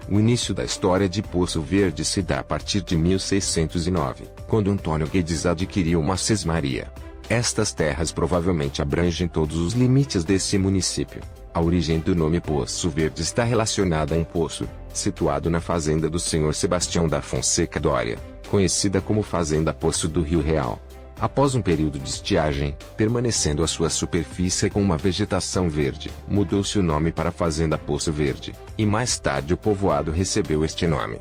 O início da história de Poço Verde se dá a partir de 1609, quando Antônio Guedes adquiriu uma sesmaria. Estas terras provavelmente abrangem todos os limites desse município. A origem do nome Poço Verde está relacionada a um poço, situado na fazenda do senhor Sebastião da Fonseca Doria, conhecida como Fazenda Poço do Rio Real. Após um período de estiagem, permanecendo a sua superfície com uma vegetação verde, mudou-se o nome para Fazenda Poço Verde, e mais tarde o povoado recebeu este nome.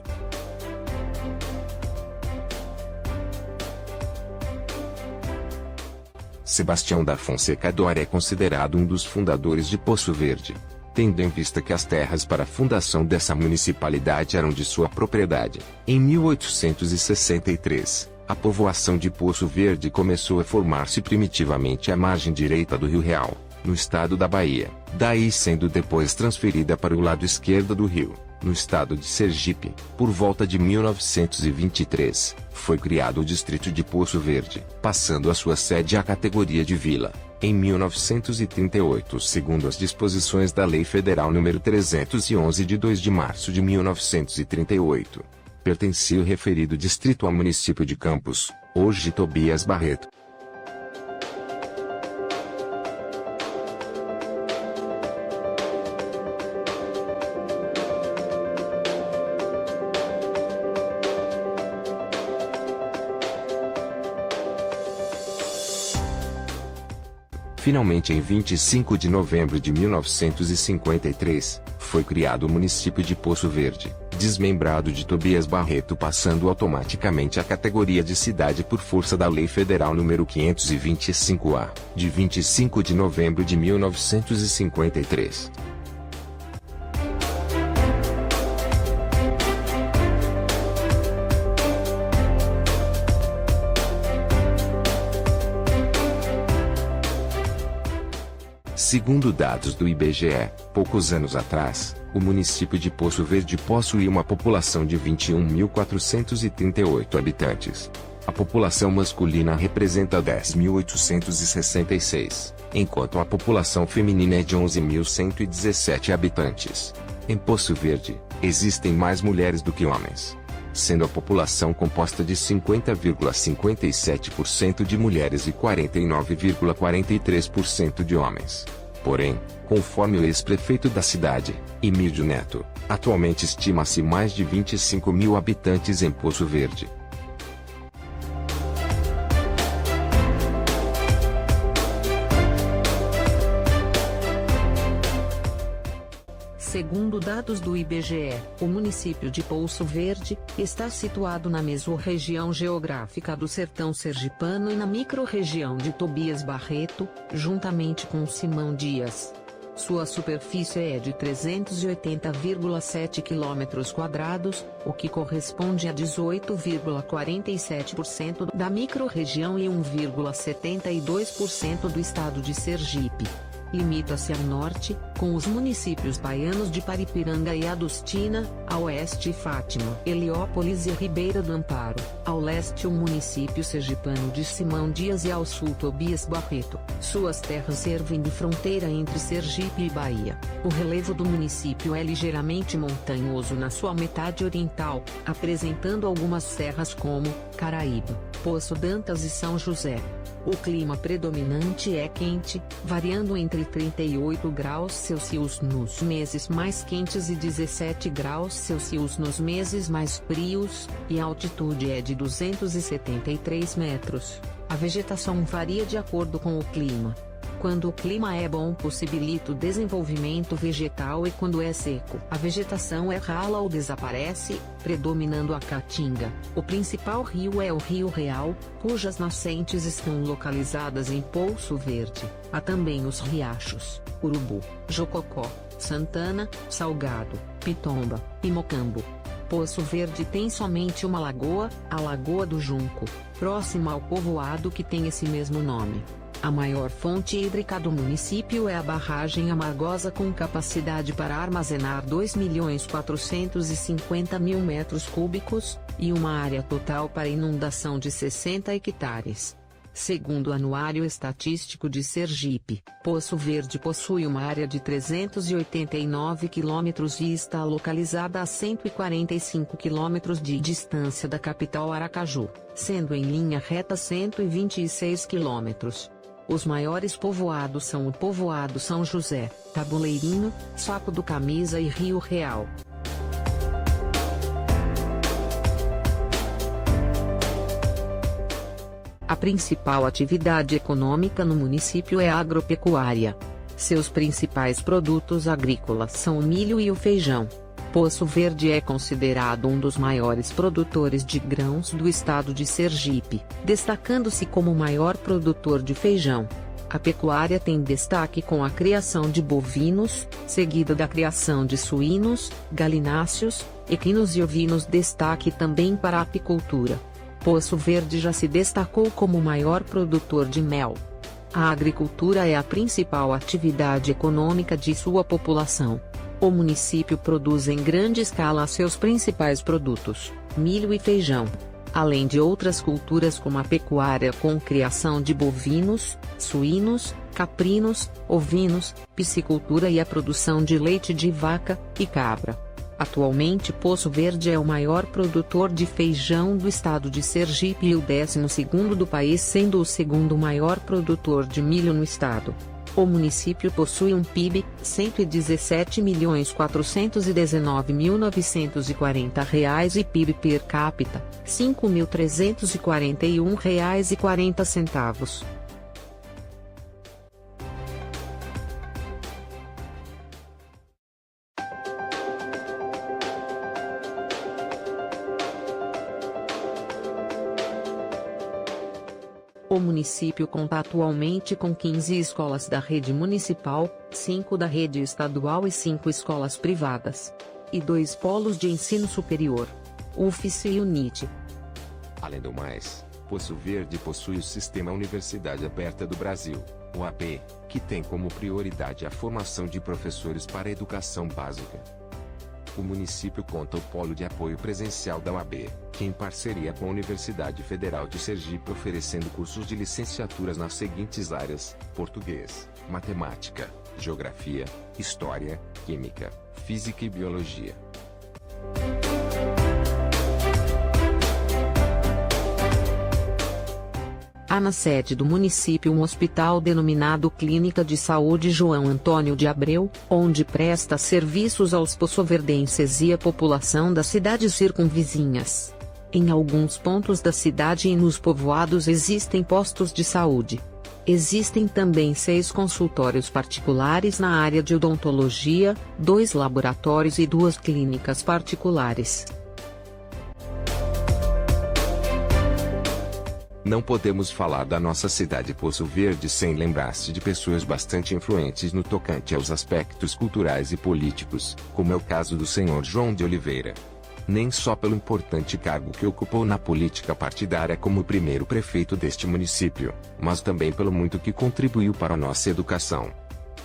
Sebastião da Fonseca Doria é considerado um dos fundadores de Poço Verde, tendo em vista que as terras para a fundação dessa municipalidade eram de sua propriedade. Em 1863, a povoação de Poço Verde começou a formar-se primitivamente à margem direita do Rio Real, no estado da Bahia, daí sendo depois transferida para o lado esquerdo do rio, no estado de Sergipe. Por volta de 1923, foi criado o distrito de Poço Verde, passando a sua sede à categoria de vila. Em 1938, segundo as disposições da Lei Federal nº 311 de 2 de março de 1938, pertencia o referido distrito ao município de Campos, hoje Tobias Barreto. Finalmente, em 25 de novembro de 1953, foi criado o município de Poço Verde, desmembrado de Tobias Barreto, passando automaticamente à categoria de cidade por força da Lei Federal nº 525-A, de 25 de novembro de 1953. Segundo dados do IBGE, poucos anos atrás, o município de Poço Verde possuía uma população de 21.438 habitantes. A população masculina representa 10.866, enquanto a população feminina é de 11.117 habitantes. Em Poço Verde, existem mais mulheres do que homens, sendo a população composta de 50,57% de mulheres e 49,43% de homens. Porém, conforme o ex-prefeito da cidade, Emílio Neto, atualmente estima-se mais de 25 mil habitantes em Poço Verde. Segundo dados do IBGE, o município de Poço Verde está situado na mesorregião geográfica do Sertão Sergipano e na microrregião de Tobias Barreto, juntamente com Simão Dias. Sua superfície é de 380,7 km², o que corresponde a 18,47% da microrregião e 1,72% do estado de Sergipe. Limita-se ao norte, com os municípios baianos de Paripiranga e Adustina, a oeste Fátima, Heliópolis e Ribeira do Amparo, ao leste o município sergipano de Simão Dias e ao sul Tobias Barreto. Suas terras servem de fronteira entre Sergipe e Bahia. O relevo do município é ligeiramente montanhoso na sua metade oriental, apresentando algumas serras como Caraíba, Poço Dantas e São José. O clima predominante é quente, variando entre 38 graus Celsius nos meses mais quentes e 17 graus Celsius nos meses mais frios, e a altitude é de 273 metros. A vegetação varia de acordo com o clima. Quando o clima é bom, possibilita o desenvolvimento vegetal, e quando é seco, a vegetação é rala ou desaparece, predominando a caatinga. O principal rio é o Rio Real, cujas nascentes estão localizadas em Poço Verde. Há também os riachos Urubu, Jococó, Santana, Salgado, Pitomba e Mocambo. Poço Verde tem somente uma lagoa, a Lagoa do Junco, próxima ao povoado que tem esse mesmo nome. A maior fonte hídrica do município é a barragem Amargosa, com capacidade para armazenar 2.450.000 metros cúbicos, e uma área total para inundação de 60 hectares. Segundo o Anuário Estatístico de Sergipe, Poço Verde possui uma área de 389 quilômetros e está localizada a 145 quilômetros de distância da capital Aracaju, sendo em linha reta 126 quilômetros. Os maiores povoados são o povoado São José, Tabuleirinho, Sapo do Camisa e Rio Real. A principal atividade econômica no município é a agropecuária. Seus principais produtos agrícolas são o milho e o feijão. Poço Verde é considerado um dos maiores produtores de grãos do estado de Sergipe, destacando-se como o maior produtor de feijão. A pecuária tem destaque com a criação de bovinos, seguida da criação de suínos, galináceos, equinos e ovinos. Destaque também para a apicultura. Poço Verde já se destacou como o maior produtor de mel. A agricultura é a principal atividade econômica de sua população. O município produz em grande escala seus principais produtos, milho e feijão, além de outras culturas como a pecuária com criação de bovinos, suínos, caprinos, ovinos, piscicultura e a produção de leite de vaca e cabra. Atualmente Poço Verde é o maior produtor de feijão do estado de Sergipe e o 12º do país, sendo o segundo maior produtor de milho no estado. O município possui um PIB, R$ 117.419.940 e PIB per capita, R$ 5.341,40. O município conta atualmente com 15 escolas da rede municipal, 5 da rede estadual e 5 escolas privadas. E 2 polos de ensino superior, UFSC e UNIT. Além do mais, Poço Verde possui o Sistema Universidade Aberta do Brasil, UAB, que tem como prioridade a formação de professores para a educação básica. O município conta o Polo de Apoio Presencial da UAB, que em parceria com a Universidade Federal de Sergipe oferecendo cursos de licenciaturas nas seguintes áreas: português, matemática, geografia, história, química, física e biologia. Há na sede do município um hospital denominado Clínica de Saúde João Antônio de Abreu, onde presta serviços aos poçoverdenses e à população das cidades circunvizinhas. Em alguns pontos da cidade e nos povoados existem postos de saúde. Existem também 6 consultórios particulares na área de odontologia, 2 laboratórios e 2 clínicas particulares. Não podemos falar da nossa cidade Poço Verde sem lembrar-se de pessoas bastante influentes no tocante aos aspectos culturais e políticos, como é o caso do senhor João de Oliveira. Nem só pelo importante cargo que ocupou na política partidária como o primeiro prefeito deste município, mas também pelo muito que contribuiu para a nossa educação.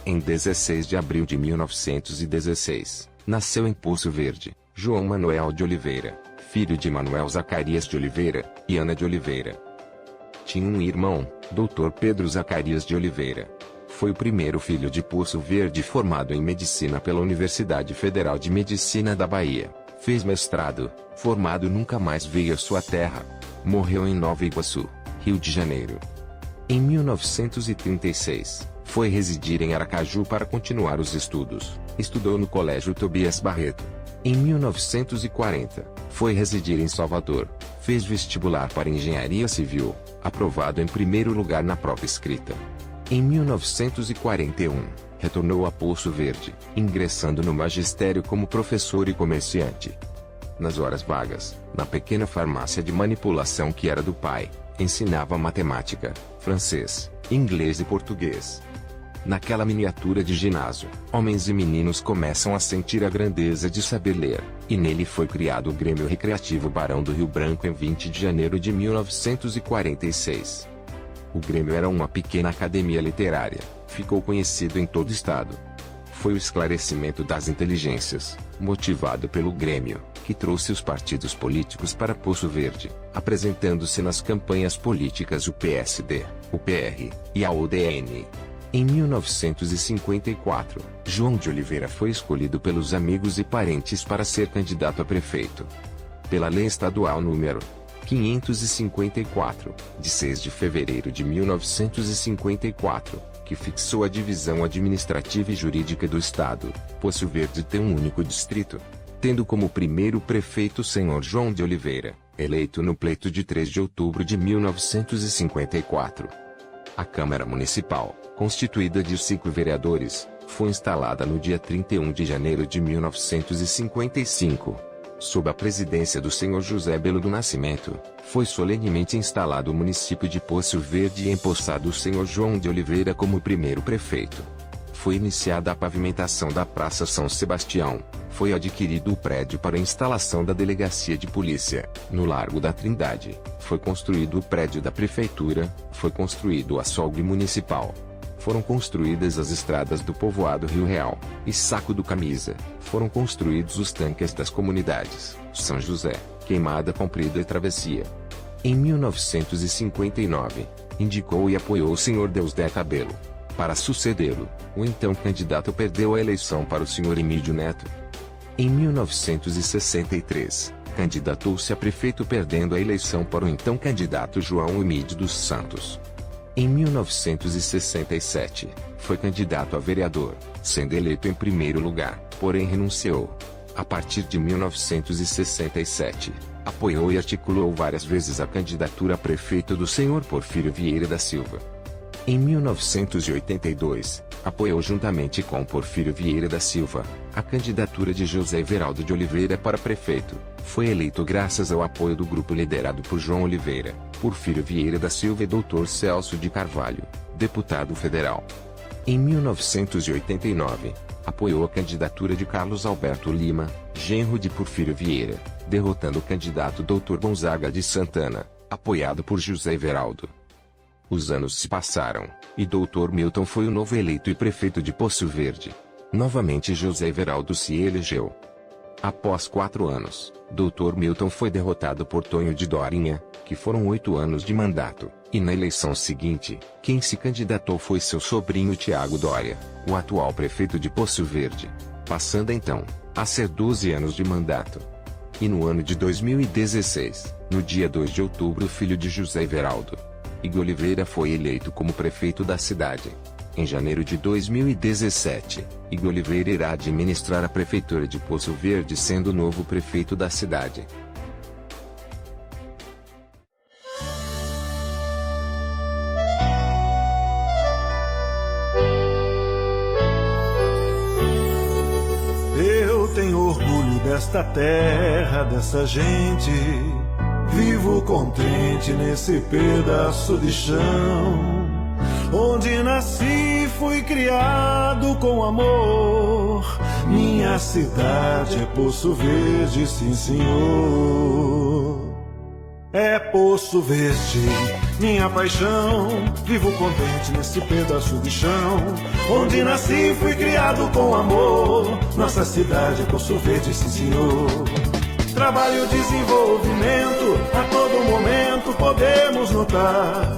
Em 16 de abril de 1916, nasceu em Poço Verde, João Manuel de Oliveira, filho de Manuel Zacarias de Oliveira e Ana de Oliveira. Tinha um irmão, Dr. Pedro Zacarias de Oliveira. Foi o primeiro filho de Poço Verde formado em medicina pela Universidade Federal de Medicina da Bahia. Fez mestrado, formado nunca mais veio à sua terra. Morreu em Nova Iguaçu, Rio de Janeiro. Em 1936, foi residir em Aracaju para continuar os estudos. Estudou no Colégio Tobias Barreto. Em 1940, foi residir em Salvador. Fez vestibular para Engenharia Civil, aprovado em primeiro lugar na prova escrita. Em 1941, retornou a Poço Verde, ingressando no magistério como professor e comerciante. Nas horas vagas, na pequena farmácia de manipulação que era do pai, ensinava matemática, francês, inglês e português. Naquela miniatura de ginásio, homens e meninos começam a sentir a grandeza de saber ler, e nele foi criado o Grêmio Recreativo Barão do Rio Branco em 20 de janeiro de 1946. O Grêmio era uma pequena academia literária, ficou conhecido em todo o estado. Foi o esclarecimento das inteligências, motivado pelo Grêmio, que trouxe os partidos políticos para Poço Verde, apresentando-se nas campanhas políticas o PSD, o PR e a UDN. Em 1954, João de Oliveira foi escolhido pelos amigos e parentes para ser candidato a prefeito. Pela Lei Estadual número 554, de 6 de fevereiro de 1954, que fixou a divisão administrativa e jurídica do Estado, Poço Verde tem um único distrito, tendo como primeiro prefeito o senhor João de Oliveira, eleito no pleito de 3 de outubro de 1954. A Câmara Municipal, constituída de 5 vereadores, foi instalada no dia 31 de janeiro de 1955. Sob a presidência do senhor José Belo do Nascimento, foi solenemente instalado o município de Poço Verde e empossado o senhor João de Oliveira como primeiro prefeito. Foi iniciada a pavimentação da Praça São Sebastião, foi adquirido o prédio para a instalação da Delegacia de Polícia, no Largo da Trindade, foi construído o prédio da Prefeitura, foi construído o açougue municipal. Foram construídas as estradas do povoado Rio Real e Saco do Camisa, foram construídos os tanques das comunidades, São José, Queimada Comprida e Travessia. Em 1959, indicou e apoiou o senhor Deusdé Cabelo. Para sucedê-lo, o então candidato perdeu a eleição para o senhor Emílio Neto. Em 1963, candidatou-se a prefeito perdendo a eleição para o então candidato João Emílio dos Santos. Em 1967, foi candidato a vereador, sendo eleito em primeiro lugar, porém renunciou. A partir de 1967, apoiou e articulou várias vezes a candidatura a prefeito do senhor Porfírio Vieira da Silva. Em 1982, apoiou juntamente com Porfírio Vieira da Silva, a candidatura de José Everaldo de Oliveira para prefeito. Foi eleito graças ao apoio do grupo liderado por João Oliveira, Porfírio Vieira da Silva e Dr. Celso de Carvalho, deputado federal. Em 1989, apoiou a candidatura de Carlos Alberto Lima, genro de Porfírio Vieira, derrotando o candidato Dr. Gonzaga de Santana, apoiado por José Everaldo. Os anos se passaram, e Dr. Milton foi o novo eleito e prefeito de Poço Verde. Novamente José Everaldo se elegeu. Após 4 anos, Dr. Milton foi derrotado por Tonho de Dorinha, que foram 8 anos de mandato, e na eleição seguinte, quem se candidatou foi seu sobrinho Tiago Doria, o atual prefeito de Poço Verde, passando então a ser 12 anos de mandato. E no ano de 2016, no dia 2 de outubro, o filho de José Everaldo, Igor Oliveira, foi eleito como prefeito da cidade. Em janeiro de 2017, Igor Oliveira irá administrar a prefeitura de Poço Verde, sendo o novo prefeito da cidade. Eu tenho orgulho desta terra, dessa gente. Vivo contente nesse pedaço de chão, onde nasci, fui criado com amor. Minha cidade é Poço Verde, sim senhor. É Poço Verde, minha paixão. Vivo contente nesse pedaço de chão, onde nasci, fui criado com amor. Nossa cidade é Poço Verde, sim senhor. Trabalho e desenvolvimento, a todo momento podemos notar.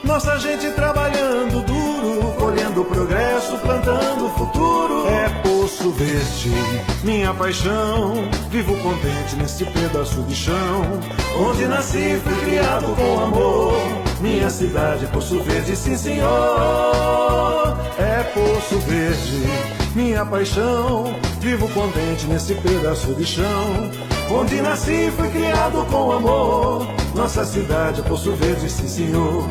Nossa gente trabalhando duro, colhendo progresso, plantando futuro. É Poço Verde, minha paixão. Vivo contente nesse pedaço de chão, onde nasci, fui criado com amor. Minha cidade é Poço Verde, sim senhor. É Poço Verde, minha paixão. Vivo contente nesse pedaço de chão, onde nasci, fui criado com amor. Nossa cidade é Poço Verde, sim senhor.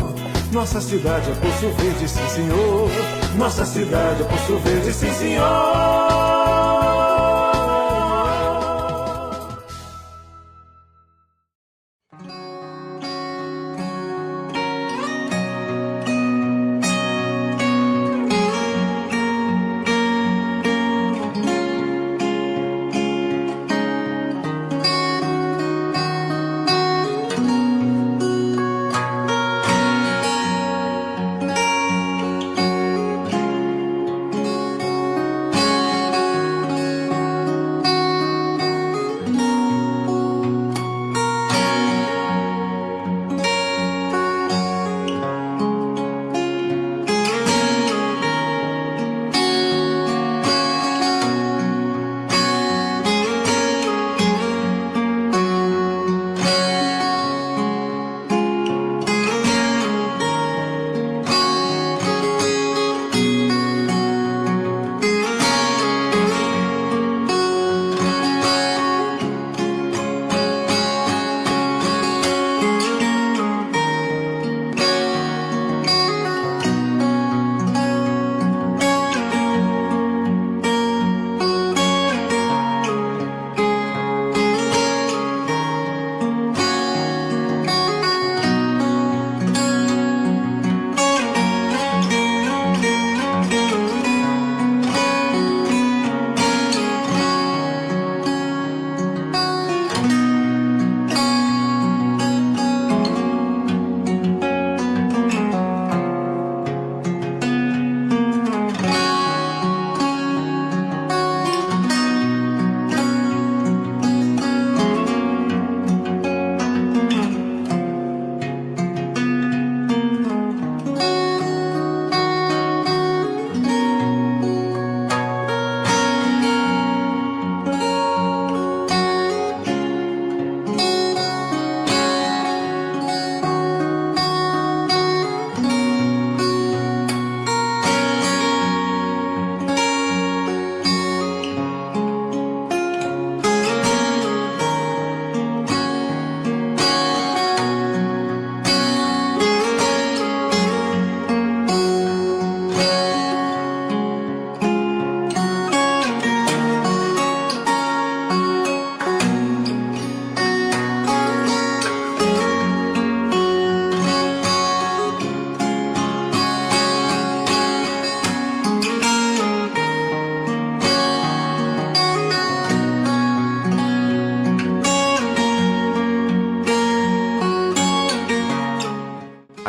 Nossa cidade é Poço Verde, sim senhor. Nossa cidade é Poço Verde, sim senhor.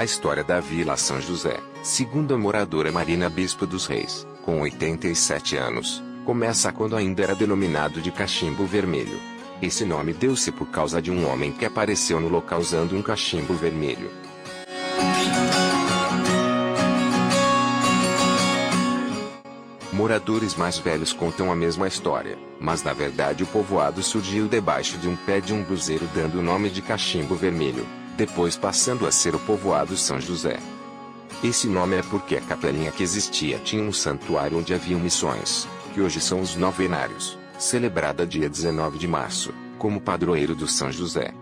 A história da Vila São José, segundo a moradora Marina Bispo dos Reis, com 87 anos, começa quando ainda era denominado de Cachimbo Vermelho. Esse nome deu-se por causa de um homem que apareceu no local usando um cachimbo vermelho. Moradores mais velhos contam a mesma história, mas na verdade o povoado surgiu debaixo de um pé de umbuzeiro dando o nome de Cachimbo Vermelho, depois passando a ser o povoado São José. Esse nome é porque a capelinha que existia tinha um santuário onde haviam missões, que hoje são os novenários, celebrada dia 19 de março, como padroeiro do São José.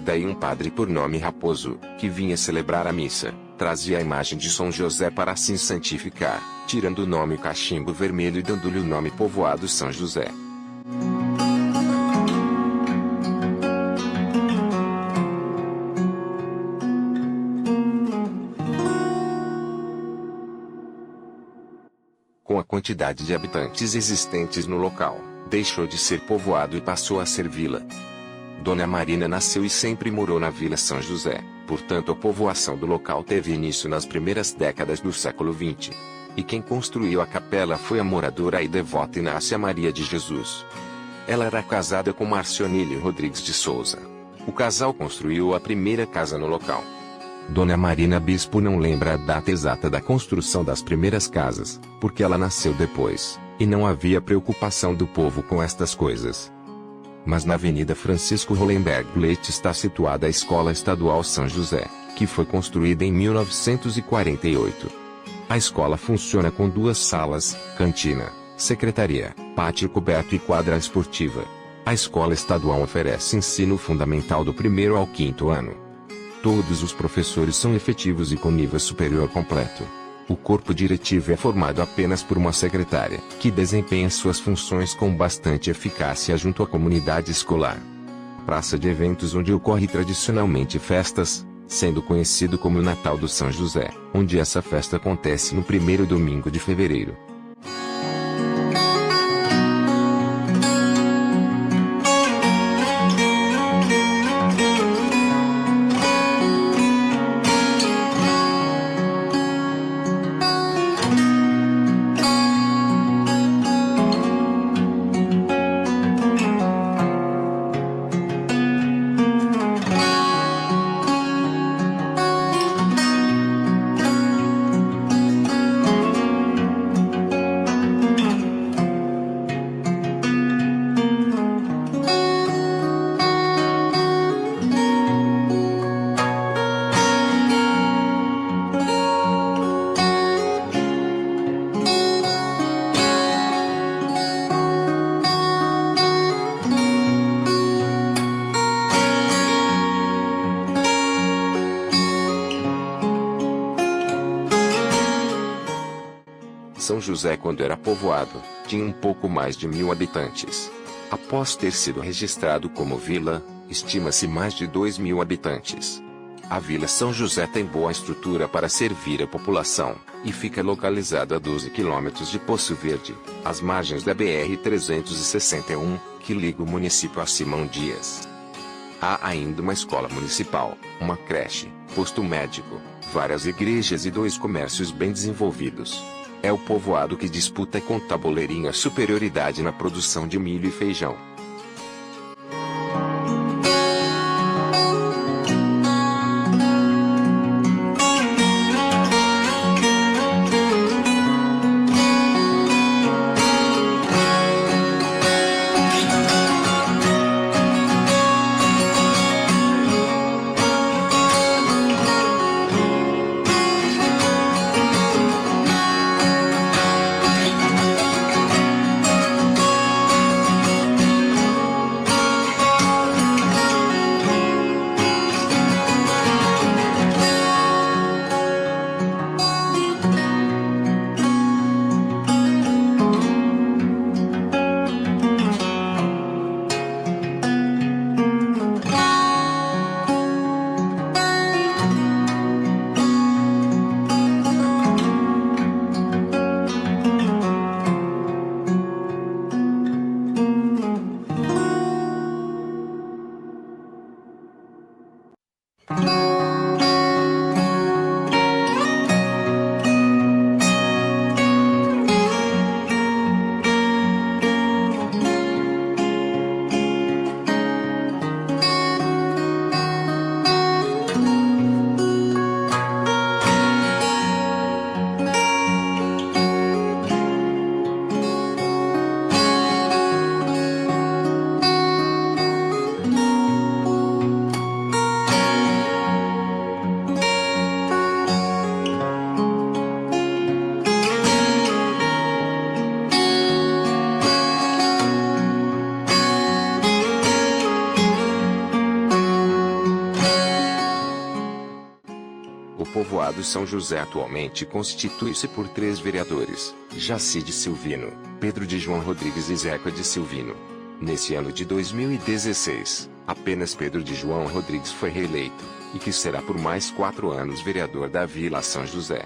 Daí um padre por nome Raposo, que vinha celebrar a missa, trazia a imagem de São José para assim santificar, tirando o nome Cachimbo Vermelho e dando-lhe o nome povoado São José. Com a quantidade de habitantes existentes no local, deixou de ser povoado e passou a ser vila. Dona Marina nasceu e sempre morou na Vila São José, portanto a povoação do local teve início nas primeiras décadas do século XX. E quem construiu a capela foi a moradora e devota Inácia Maria de Jesus. Ela era casada com Marcionílio Rodrigues de Souza. O casal construiu a primeira casa no local. Dona Marina Bispo não lembra a data exata da construção das primeiras casas, porque ela nasceu depois, e não havia preocupação do povo com estas coisas. Mas na Avenida Francisco Hollenberg Leite está situada a Escola Estadual São José, que foi construída em 1948. A escola funciona com 2 salas, cantina, secretaria, pátio coberto e quadra esportiva. A escola estadual oferece ensino fundamental do 1º ao 5º ano. Todos os professores são efetivos e com nível superior completo. O corpo diretivo é formado apenas por uma secretária, que desempenha suas funções com bastante eficácia junto à comunidade escolar. Praça de eventos onde ocorre tradicionalmente festas, sendo conhecido como o Natal do São José, onde essa festa acontece no 1º domingo de fevereiro. São José, quando era povoado, tinha um pouco mais de 1000 habitantes. Após ter sido registrado como vila, estima-se mais de 2000 habitantes. A Vila São José tem boa estrutura para servir a população, e fica localizada a 12 quilômetros de Poço Verde, às margens da BR-361, que liga o município a Simão Dias. Há ainda uma escola municipal, uma creche, posto médico, várias igrejas e 2 comércios bem desenvolvidos. É o povoado que disputa com Tabuleirinho a superioridade na produção de milho e feijão. povoado São José atualmente constitui-se por 3 vereadores: Jacide Silvino, Pedro de João Rodrigues e Zeca de Silvino. Nesse ano de 2016, apenas Pedro de João Rodrigues foi reeleito, e que será por mais 4 anos vereador da Vila São José.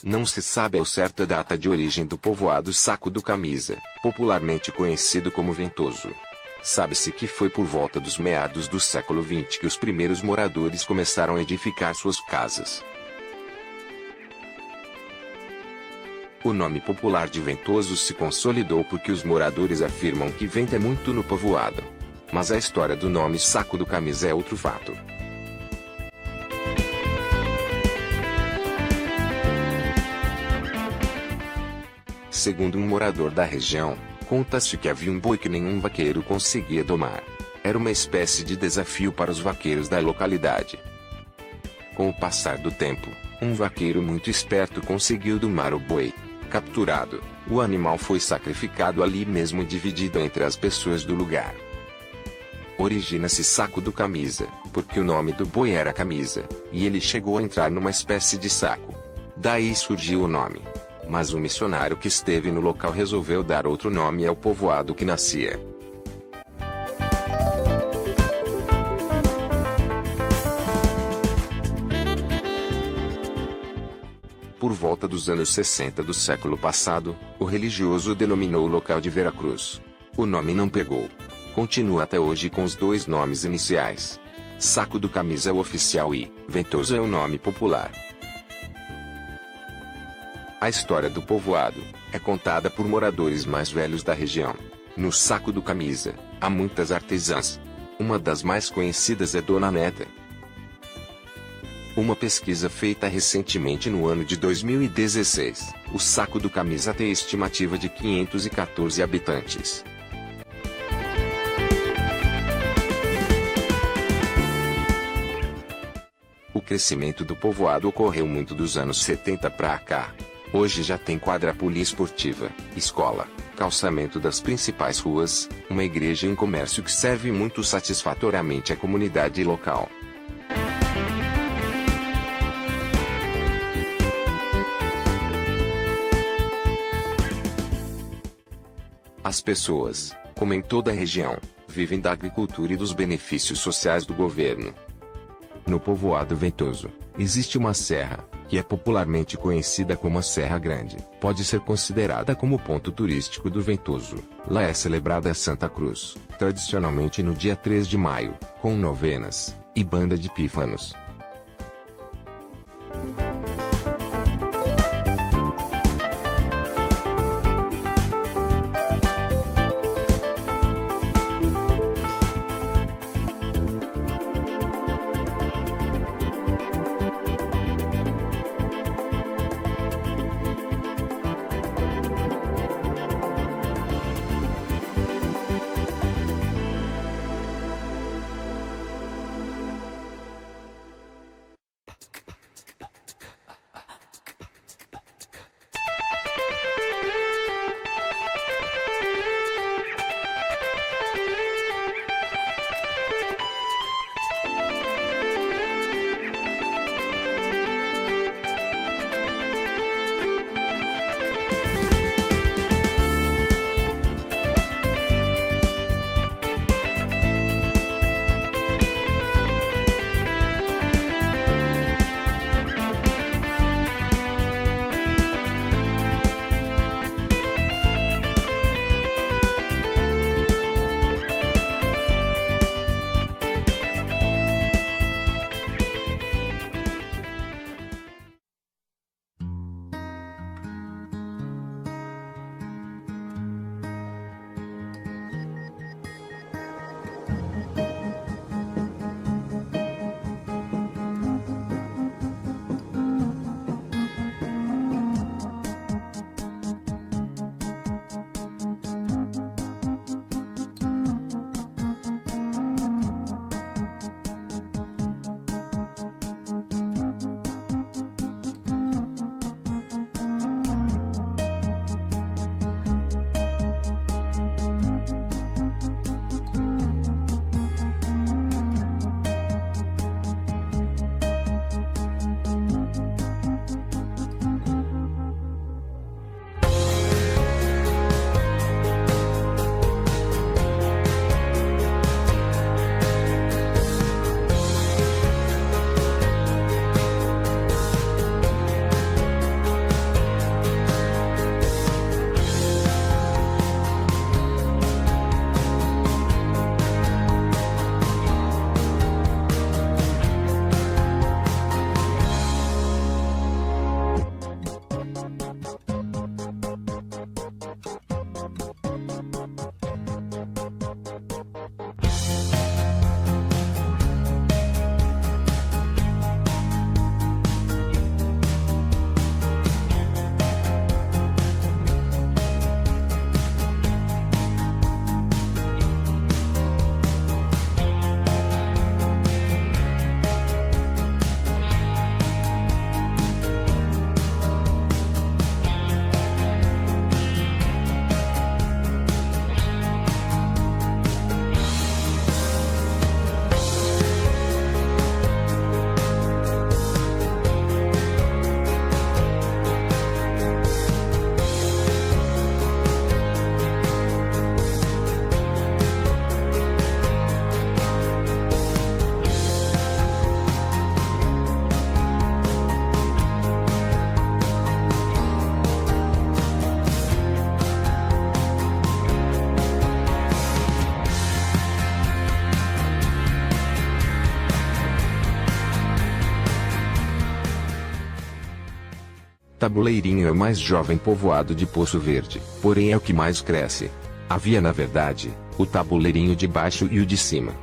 Não se sabe ao certo a data de origem do povoado Saco do Camisa, popularmente conhecido como Ventoso. Sabe-se que foi por volta dos meados do século XX que os primeiros moradores começaram a edificar suas casas. O nome popular de Ventoso se consolidou porque os moradores afirmam que venta muito no povoado. Mas a história do nome Saco do Camisa é outro fato. Segundo um morador da região, conta-se que havia um boi que nenhum vaqueiro conseguia domar. Era uma espécie de desafio para os vaqueiros da localidade. Com o passar do tempo, um vaqueiro muito esperto conseguiu domar o boi. Capturado, O animal foi sacrificado ali mesmo e dividido entre as pessoas do lugar. Origina-se saco do camisa, porque o nome do boi era camisa, e ele chegou a entrar numa espécie de saco. Daí surgiu o nome. Mas o missionário que esteve no local resolveu dar outro nome ao povoado que nascia. Por volta dos anos 60 do século passado, o religioso denominou o local de Veracruz. O nome não pegou. Continua até hoje com os dois nomes iniciais. Saco do Camisa é o oficial e Ventoso é o nome popular. A história do povoado é contada por moradores mais velhos da região. No Saco do Camisa, há muitas artesãs. Uma das mais conhecidas é Dona Neta. Uma pesquisa feita recentemente no ano de 2016, o Saco do Camisa tem estimativa de 514 habitantes. O crescimento do povoado ocorreu muito dos anos 70 para cá. Hoje já tem quadra poliesportiva, escola, calçamento das principais ruas, uma igreja e um comércio que serve muito satisfatoriamente a comunidade local. As pessoas, como em toda a região, vivem da agricultura e dos benefícios sociais do governo. No povoado Ventoso, existe uma serra, que é popularmente conhecida como a Serra Grande. Pode ser considerada como ponto turístico do Ventoso. Lá é celebrada a Santa Cruz, tradicionalmente no dia 3 de maio, com novenas e banda de pífanos. Tabuleirinho é o mais jovem povoado de Poço Verde, porém é o que mais cresce. Havia na verdade, o Tabuleirinho de baixo e o de cima.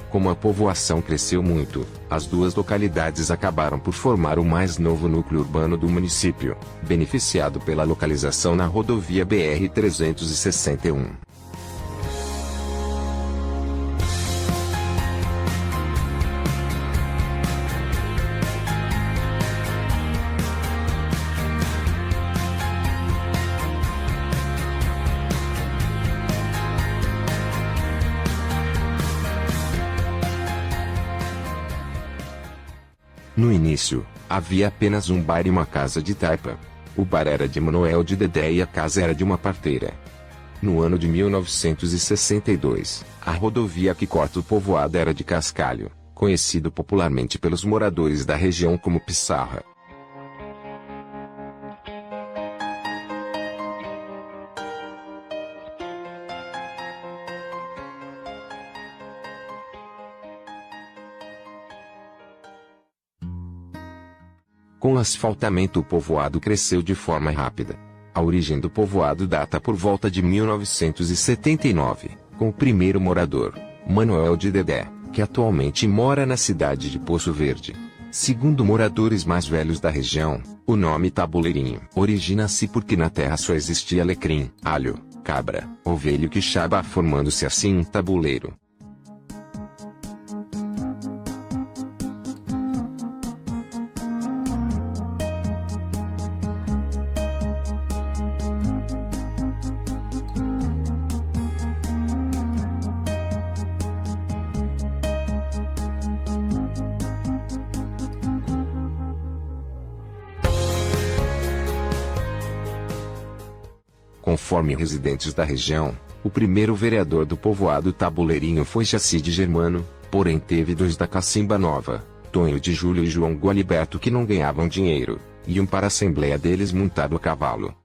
Como a povoação cresceu muito, as duas localidades acabaram por formar o mais novo núcleo urbano do município, beneficiado pela localização na rodovia BR-361. No início, havia apenas um bar e uma casa de taipa. O bar era de Manuel de Dedé e a casa era de uma parteira. No ano de 1962, a rodovia que corta o povoado era de Cascalho, conhecido popularmente pelos moradores da região como Pissarra. Com o asfaltamento o povoado cresceu de forma rápida. A origem do povoado data por volta de 1979, com o primeiro morador, Manuel de Dedé, que atualmente mora na cidade de Poço Verde. Segundo moradores mais velhos da região, o nome Tabuleirinho origina-se porque na terra só existia alecrim, alho, cabra, ovelha e quixaba, formando-se assim um tabuleiro. Conforme residentes da região, o primeiro vereador do povoado Tabuleirinho foi Jacide Germano, porém teve dois da Cacimba Nova, Tonho de Júlio e João Gualiberto, que não ganhavam dinheiro, iam para a assembleia deles montado a cavalo.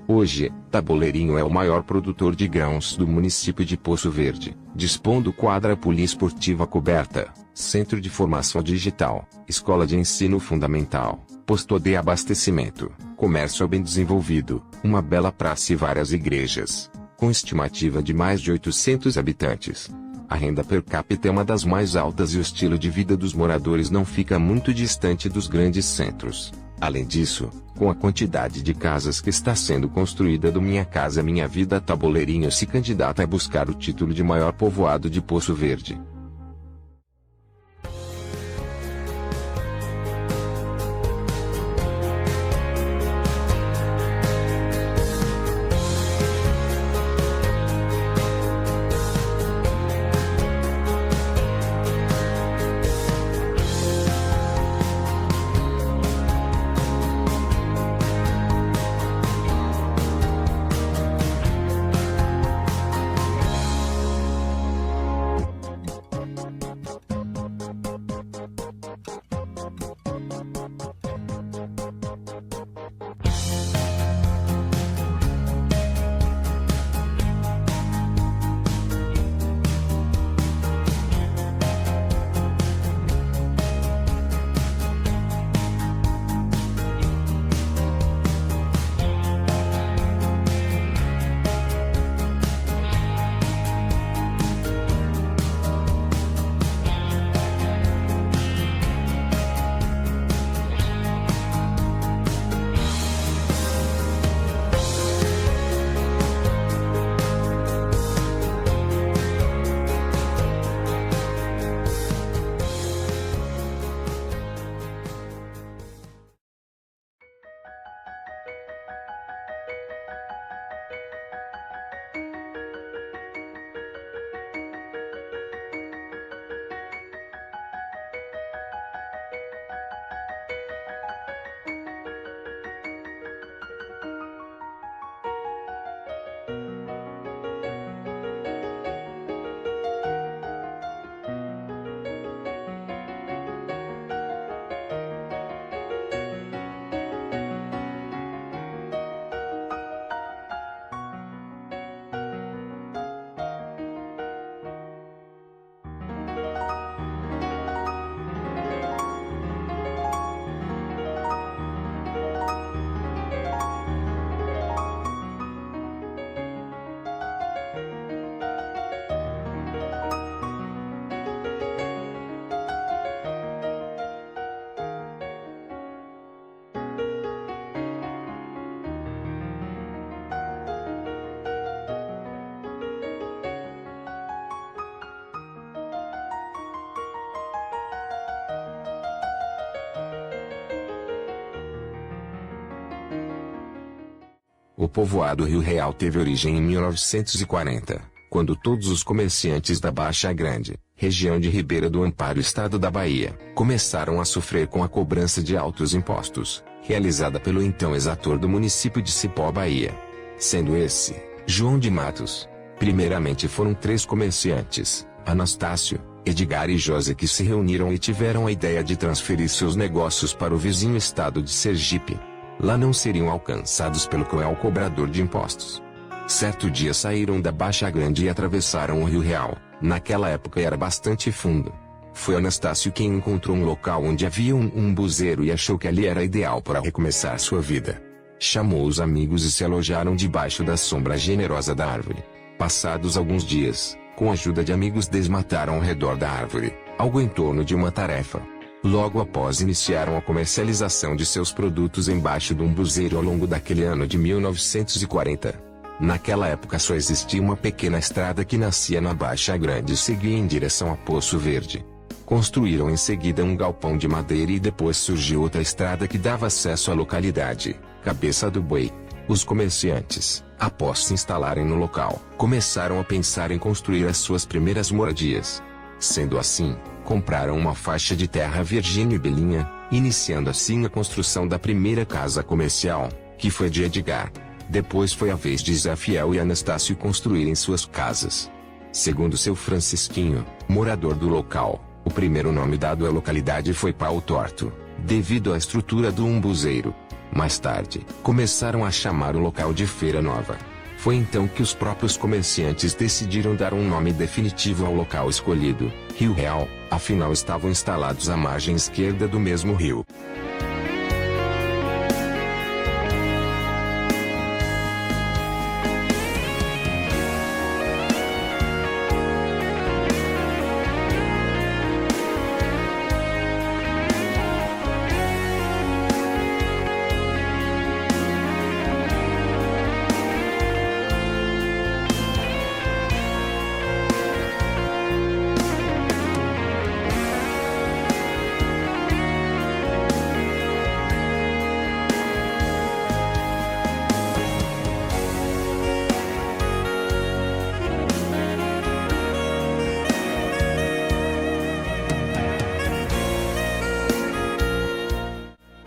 Hoje, Taboleirinho é o maior produtor de grãos do município de Poço Verde, dispondo quadra poliesportiva coberta, centro de formação digital, escola de ensino fundamental, posto de abastecimento, comércio bem desenvolvido, uma bela praça e várias igrejas. Com estimativa de mais de 800 habitantes. A renda per capita é uma das mais altas e o estilo de vida dos moradores não fica muito distante dos grandes centros. Além disso, com a quantidade de casas que está sendo construída do Minha Casa Minha Vida, Taboleirinho se candidata a buscar o título de maior povoado de Poço Verde. O povoado Rio Real teve origem em 1940, quando todos os comerciantes da Baixa Grande, região de Ribeira do Amparo, estado da Bahia, começaram a sofrer com a cobrança de altos impostos, realizada pelo então exator do município de Cipó, Bahia. Sendo esse, João de Matos. Primeiramente foram 3 comerciantes, Anastácio, Edgar e José, que se reuniram e tiveram a ideia de transferir seus negócios para o vizinho estado de Sergipe. Lá não seriam alcançados pelo cruel cobrador de impostos. Certo dia saíram da Baixa Grande e atravessaram o Rio Real. Naquela época era bastante fundo. Foi Anastácio quem encontrou um local onde havia um umbuzeiro e achou que ali era ideal para recomeçar sua vida. Chamou os amigos e se alojaram debaixo da sombra generosa da árvore. Passados alguns dias, com a ajuda de amigos, desmataram ao redor da árvore, algo em torno de uma tarefa. Logo após iniciaram a comercialização de seus produtos embaixo do umbuzeiro ao longo daquele ano de 1940. Naquela época só existia uma pequena estrada que nascia na Baixa Grande e seguia em direção a Poço Verde. Construíram em seguida um galpão de madeira e depois surgiu outra estrada que dava acesso à localidade, Cabeça do Boi. Os comerciantes, após se instalarem no local, começaram a pensar em construir as suas primeiras moradias. Sendo assim, compraram uma faixa de terra Virgínio e Belinha, iniciando assim a construção da primeira casa comercial, que foi de Edgar. Depois foi a vez de Zé Fiel e Anastácio construírem suas casas. Segundo seu Francisquinho, morador do local, o primeiro nome dado à localidade foi Pau Torto, devido à estrutura do umbuzeiro. Mais tarde, começaram a chamar o local de Feira Nova. Foi então que os próprios comerciantes decidiram dar um nome definitivo ao local escolhido, Rio Real, afinal estavam instalados à margem esquerda do mesmo rio.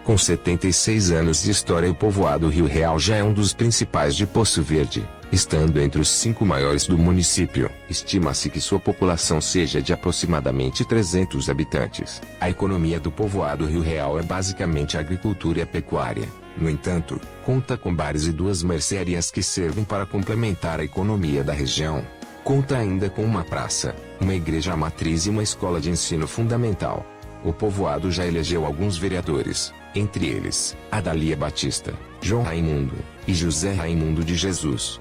Com 76 anos de história, o povoado Rio Real já é um dos principais de Poço Verde, estando entre os 5 maiores do município. Estima-se que sua população seja de aproximadamente 300 habitantes. A economia do povoado Rio Real é basicamente a agricultura e a pecuária. No entanto, conta com bares e 2 mercearias que servem para complementar a economia da região. Conta ainda com uma praça, uma igreja matriz e uma escola de ensino fundamental. O povoado já elegeu alguns vereadores, entre eles, Adalia Batista, João Raimundo e José Raimundo de Jesus.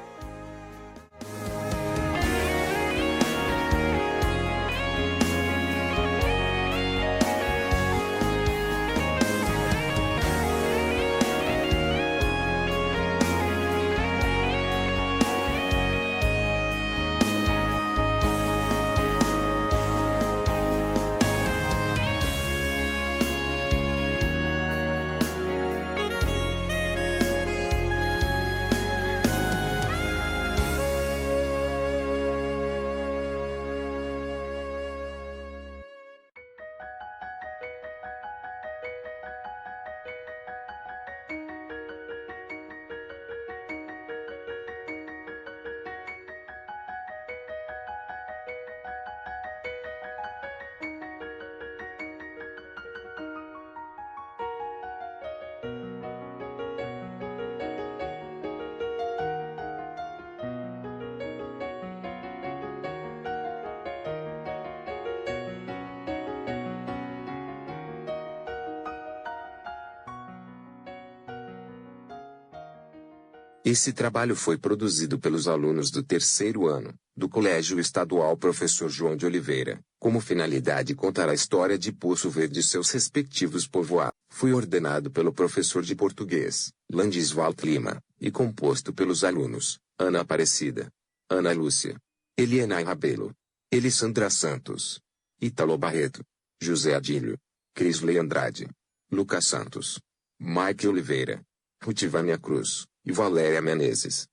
Esse trabalho foi produzido pelos alunos do 3º ano, do Colégio Estadual Professor João de Oliveira, como finalidade contar a história de Poço Verde e seus respectivos povoados. Foi ordenado pelo professor de português, Landiswald Lima, e composto pelos alunos, Ana Aparecida, Ana Lúcia, Eliana Rabelo, Elissandra Santos, Ítalo Barreto, José Adílio, Crisley Andrade, Lucas Santos, Mike Oliveira, Rutivânia Cruz e Valéria Menezes.